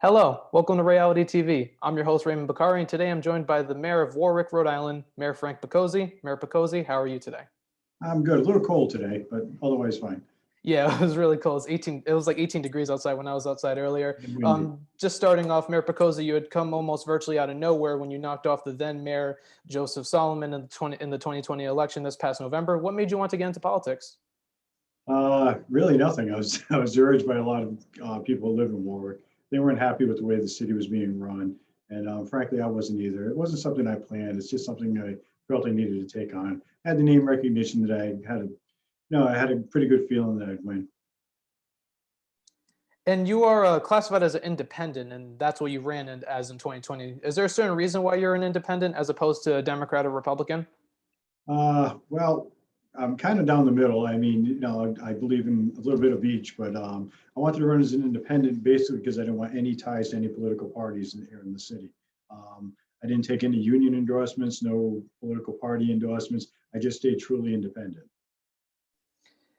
Hello, welcome to Ray-ality TV. I'm your host, Raymond Bakari, and today I'm joined by the Mayor of Warwick, Rhode Island, Mayor Frank Picozzi. Mayor Picozzi, how are you today? I'm good. A little cold today, but otherwise fine. Yeah, it was really cold. It was like 18 degrees outside when I was outside earlier. And windy. Just starting off, Mayor Picozzi, you had come almost virtually out of nowhere when you knocked off the then Mayor Joseph Solomon in the 2020 election this past November. What made you want to get into politics? Really nothing. I was urged by a lot of people who live in Warwick. They weren't happy with the way the city was being run, and frankly, I wasn't either. It wasn't something I planned. It's just something I felt I needed to take on. I had the name recognition that I had a pretty good feeling that I'd win. And you are classified as an independent, and that's what you ran as in 2020. Is there a certain reason why you're an independent as opposed to a Democrat or Republican? Well, I'm kind of down the middle. I mean, I believe in a little bit of each, but I wanted to run as an independent basically because I didn't want any ties to any political parties here in the city. I didn't take any union endorsements, no political party endorsements. I just stayed truly independent.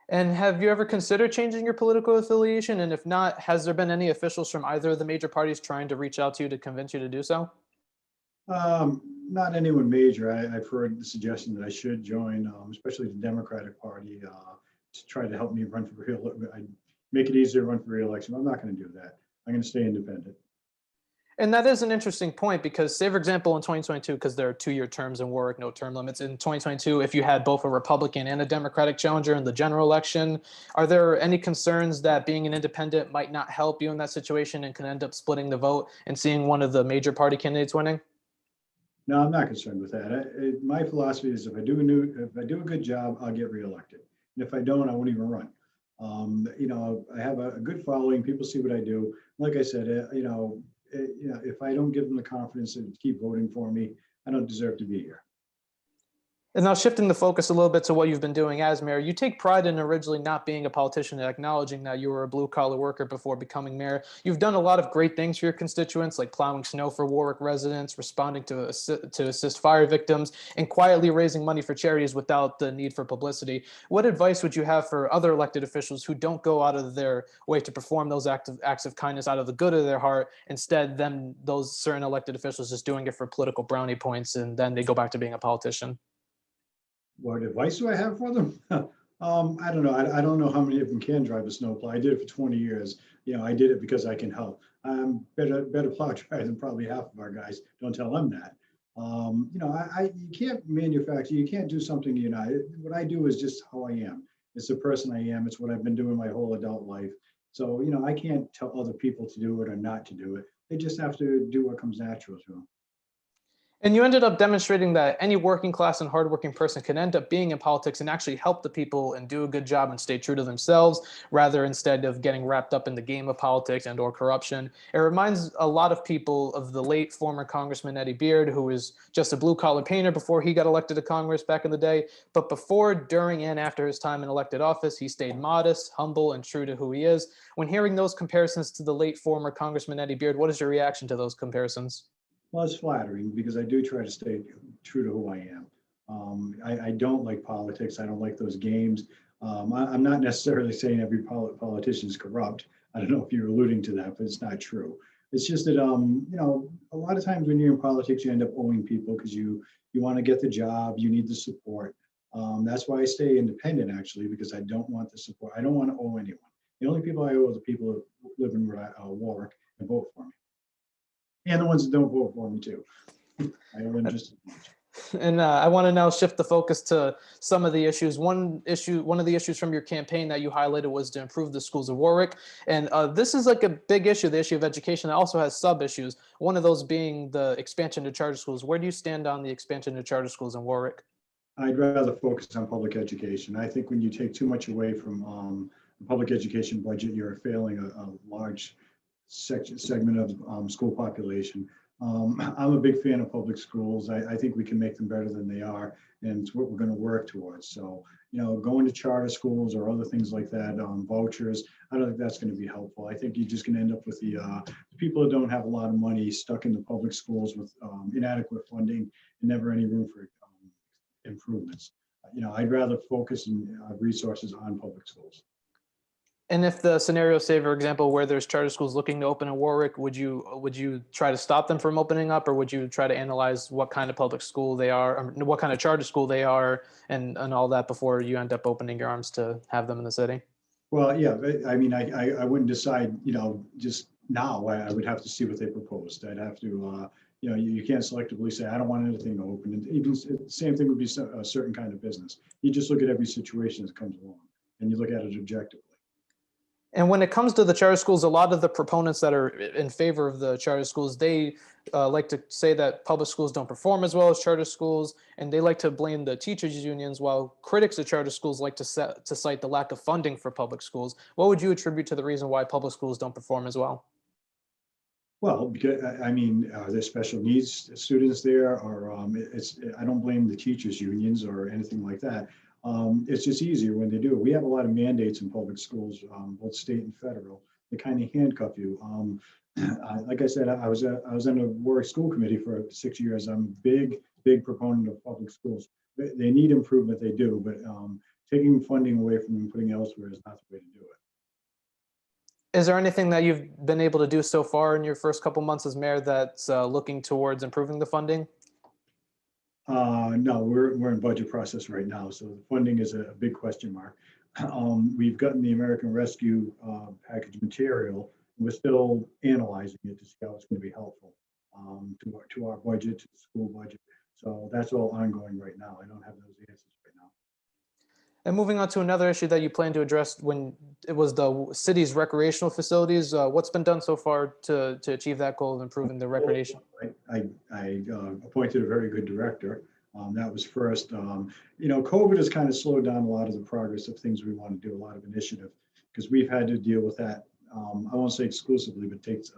And have you ever considered changing your political affiliation? And if not, has there been any officials from either of the major parties trying to reach out to you to convince you to do so? Not anyone major. I've heard the suggestion that I should join, especially the Democratic Party, to try to help me run for re-election. Make it easier to run for re-election. I'm not going to do that. I'm going to stay independent. And that is an interesting point because, say, for example, in 2022, because there are 2-year terms in Warwick, no term limits. In 2022, if you had both a Republican and a Democratic challenger in the general election, are there any concerns that being an independent might not help you in that situation and can end up splitting the vote and seeing one of the major party candidates winning? No, I'm not concerned with that. My philosophy is if I do a good job, I'll get reelected. And if I don't, I won't even run. I have a good following. People see what I do. Like I said, if I don't give them the confidence to keep voting for me, I don't deserve to be here. And now shifting the focus a little bit to what you've been doing as mayor, you take pride in originally not being a politician and acknowledging that you were a blue-collar worker before becoming mayor. You've done a lot of great things for your constituents, like plowing snow for Warwick residents, responding to assist fire victims, and quietly raising money for charities without the need for publicity. What advice would you have for other elected officials who don't go out of their way to perform those acts of kindness out of the good of their heart, instead those certain elected officials just doing it for political brownie points, and then they go back to being a politician? What advice do I have for them? I don't know. I don't know how many of them can drive a snowplow. I did it for 20 years. I did it because I can help. I'm better plow driver than probably half of our guys. Don't tell them that. You can't manufacture. You can't do something. What I do is just how I am. It's the person I am. It's what I've been doing my whole adult life. So I can't tell other people to do it or not to do it. They just have to do what comes natural to them. And you ended up demonstrating that any working class and hardworking person can end up being in politics and actually help the people and do a good job and stay true to themselves, rather instead of getting wrapped up in the game of politics and or corruption. It reminds a lot of people of the late former Congressman Eddie Beard, who was just a blue-collar painter before he got elected to Congress back in the day. But before, during, and after his time in elected office, he stayed modest, humble, and true to who he is. When hearing those comparisons to the late former Congressman Eddie Beard, what is your reaction to those comparisons? Well, it's flattering because I do try to stay true to who I am. I don't like politics. I don't like those games. I'm not necessarily saying every politician is corrupt. I don't know if you're alluding to that, but it's not true. It's just that, a lot of times when you're in politics, you end up owing people because you want to get the job, you need the support. That's why I stay independent, actually, because I don't want the support. I don't want to owe anyone. The only people I owe are the people who live in Warwick and vote for me. And the ones that don't vote for me too. I owe them just as much. And I want to now shift the focus to some of the issues. One of the issues from your campaign that you highlighted was to improve the schools of Warwick. And this is like a big issue, the issue of education that also has sub-issues. One of those being the expansion to charter schools. Where do you stand on the expansion to charter schools in Warwick? I'd rather focus on public education. I think when you take too much away from the public education budget, you're failing a large segment of school population. I'm a big fan of public schools. I think we can make them better than they are, and it's what we're going to work towards. So, going to charter schools or other things like that, vouchers, I don't think that's going to be helpful. I think you're just going to end up with the people who don't have a lot of money stuck in the public schools with inadequate funding and never any room for improvements. I'd rather focus resources on public schools. And if the scenario, say, for example, where there's charter schools looking to open in Warwick, would you try to stop them from opening up, or would you try to analyze what kind of public school they are, or what kind of charter school they are, and all that before you end up opening your arms to have them in the city? Well, yeah, I mean, I wouldn't decide, just now. I would have to see what they proposed. I'd have to, you can't selectively say, I don't want anything to open. And even same thing would be a certain kind of business. You just look at every situation that comes along and you look at it objectively. And when it comes to the charter schools, a lot of the proponents that are in favor of the charter schools, they like to say that public schools don't perform as well as charter schools, and they like to blame the teachers' unions, while critics of charter schools like to cite the lack of funding for public schools. What would you attribute to the reason why public schools don't perform as well? Well, because I mean, there's special needs students there, or I don't blame the teachers' unions or anything like that. It's just easier when they do it. We have a lot of mandates in public schools, both state and federal. They kind of handcuff you. Like I said, I was in a Warwick school committee for 6 years. I'm a big proponent of public schools. They need improvement, they do, but taking funding away from them and putting it elsewhere is not the way to do it. Is there anything that you've been able to do so far in your first couple months as mayor that's looking towards improving the funding? No, we're in budget process right now, so the funding is a big question mark. We've gotten the American Rescue package material. We're still analyzing it to see how it's going to be helpful to our budget, to the school budget. So that's all ongoing right now. I don't have those answers right now. And moving on to another issue that you plan to address when it was the city's recreational facilities, what's been done so far to achieve that goal of improving the recreation? I appointed a very good director. That was first. COVID has kind of slowed down a lot of the progress of things we want to do, a lot of initiative, because we've had to deal with that. I won't say exclusively, but takes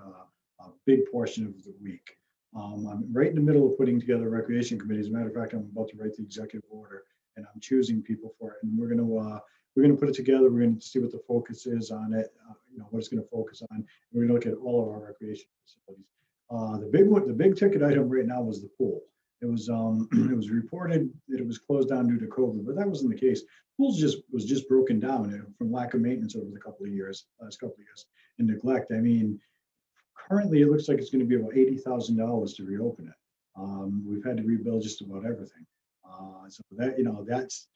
a big portion of the week. I'm right in the middle of putting together a recreation committee. As a matter of fact, I'm about to write the executive order, and I'm choosing people for it. And we're going to put it together. We're going to see what the focus is on it. What it's going to focus on. We're going to look at all of our recreation facilities. The big ticket item right now was the pool. It was it was reported that it was closed down due to COVID, but that wasn't the case. Pools was just broken down from lack of maintenance over the last couple of years, and neglect. I mean, currently it looks like it's going to be about $80,000 to reopen it. We've had to rebuild just about everything. So that's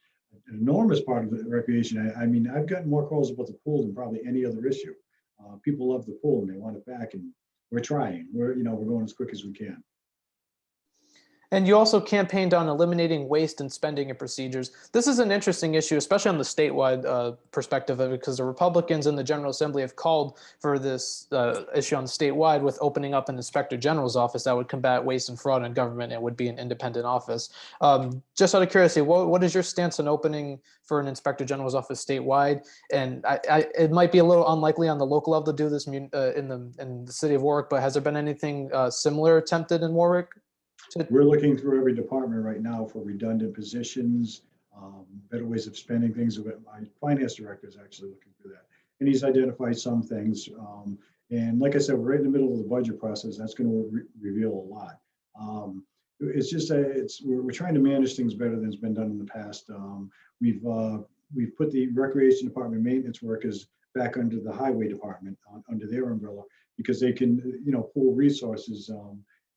an enormous part of the recreation. I mean, I've gotten more calls about the pool than probably any other issue. People love the pool and they want it back, and we're trying. We're going as quick as we can. And you also campaigned on eliminating waste and spending and procedures. This is an interesting issue, especially on the statewide perspective of it, because the Republicans in the General Assembly have called for this issue on the statewide with opening up an inspector general's office that would combat waste and fraud in government and would be an independent office. Just out of curiosity, what is your stance on opening for an inspector general's office statewide? And it might be a little unlikely on the local level to do this in the city of Warwick, but has there been anything similar attempted in Warwick? We're looking through every department right now for redundant positions, better ways of spending things. My finance director is actually looking through that, and he's identified some things. And like I said, we're right in the middle of the budget process. That's going to reveal a lot. It's just we're trying to manage things better than it's been done in the past. We've put the recreation department maintenance workers back under the highway department under their umbrella, because they can pool resources.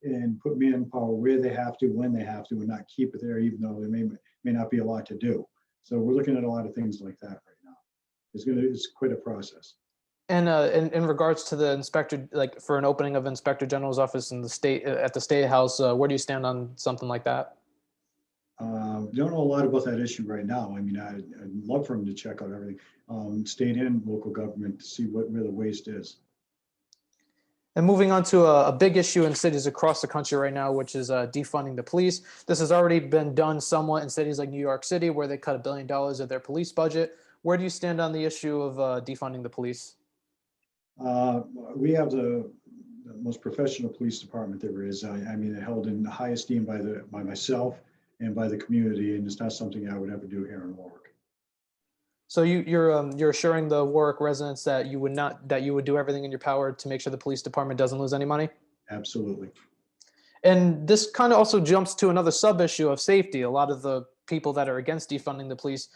And put manpower where they have to, when they have to, and not keep it there, even though there may not be a lot to do. So we're looking at a lot of things like that right now. It's quite a process. And in regards to the inspector, like for an opening of inspector general's office in the state at the State House, where do you stand on something like that? Don't know a lot about that issue right now. I mean, I'd love for him to check out everything, state and local government, to see where the waste is. And moving on to a big issue in cities across the country right now, which is defunding the police. This has already been done somewhat in cities like New York City, where they cut $1 billion of their police budget. Where do you stand on the issue of defunding the police? We have the most professional police department there is. I mean, they're held in high esteem by myself and by the community, and it's not something I would ever do here in Warwick. So you're assuring the Warwick residents that you would do everything in your power to make sure the police department doesn't lose any money? Absolutely. And this kind of also jumps to another sub issue of safety. A lot of the people that are against defunding the police,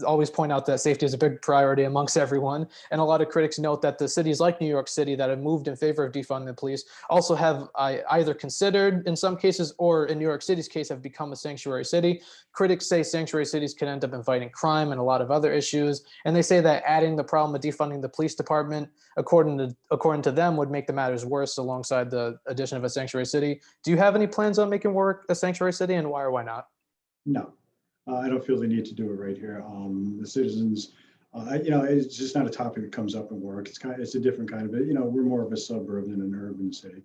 always point out that safety is a big priority amongst everyone. And a lot of critics note that the cities like New York City that have moved in favor of defunding the police also have either considered in some cases, or in New York City's case, have become a sanctuary city. Critics say sanctuary cities can end up inviting crime and a lot of other issues. And they say that adding the problem of defunding the police department, according to them, would make the matters worse alongside the addition of a sanctuary city. Do you have any plans on making Warwick a sanctuary city, and why or why not? No, I don't feel the need to do it right here. The citizens, it's just not a topic that comes up in Warwick. It's a different kind of, we're more of a suburb than an urban city.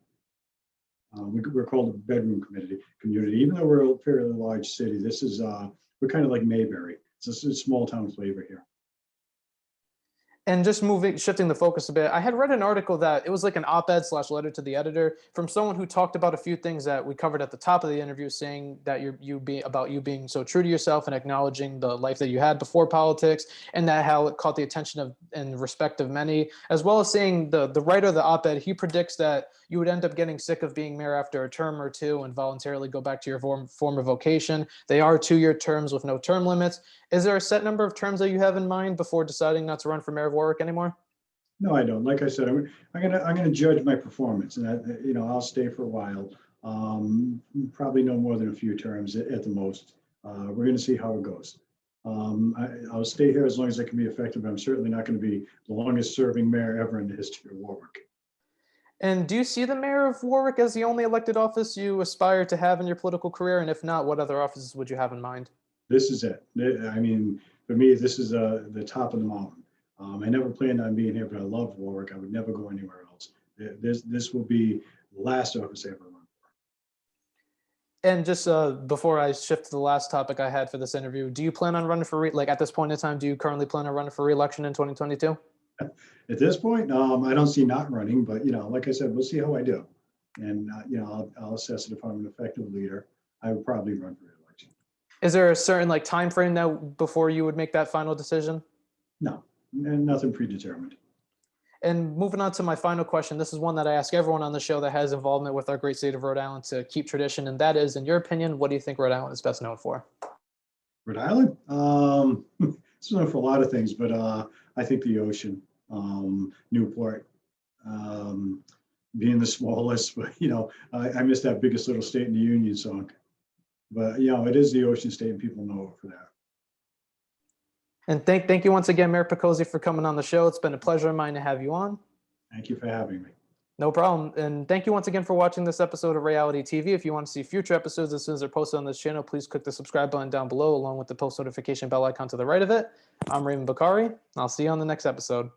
We're called a bedroom community, even though we're a fairly large city. This is, we're kind of like Mayberry. It's a small town flavor here. And just shifting the focus a bit, I had read an article that it was like an op-ed / letter to the editor from someone who talked about a few things that we covered at the top of the interview, saying that you being so true to yourself and acknowledging the life that you had before politics, and that how it caught the attention of and respect of many, as well as saying the writer of the op-ed, he predicts that you would end up getting sick of being mayor after a term or two and voluntarily go back to your former vocation. They are 2-year terms with no term limits. Is there a set number of terms that you have in mind before deciding not to run for mayor of Warwick anymore? No, I don't. Like I said, I'm gonna judge my performance, and I'll stay for a while. Probably no more than a few terms at the most. We're gonna see how it goes. I'll stay here as long as I can be effective. I'm certainly not going to be the longest serving mayor ever in the history of Warwick. And do you see the mayor of Warwick as the only elected office you aspire to have in your political career? And if not, what other offices would you have in mind? This is it. I mean, for me, this is the top of the mountain. I never planned on being here, but I love Warwick. I would never go anywhere else. This will be the last office I ever run for. And just before I shift to the last topic I had for this interview, do you plan on running for at this point in time, do you currently plan on running for re-election in 2022? At this point, I don't see not running, but like I said, we'll see how I do. And I'll assess it if I'm an effective leader. I would probably run for re-election. Is there a certain time frame now before you would make that final decision? No, nothing predetermined. And moving on to my final question, this is one that I ask everyone on the show that has involvement with our great state of Rhode Island to keep tradition, and that is, in your opinion, what do you think Rhode Island is best known for? Rhode Island? It's known for a lot of things, but I think the ocean, Newport, being the smallest, but I miss that biggest little state in the Union song. But it is the ocean state, and people know it for that. And thank you once again, Mayor Picozzi, for coming on the show. It's been a pleasure of mine to have you on. Thank you for having me. No problem. And thank you once again for watching this episode of Ray-ality TV. If you want to see future episodes as soon as they're posted on this channel, please click the subscribe button down below, along with the post notification bell icon to the right of it. I'm Raymond Bakari. I'll see you on the next episode.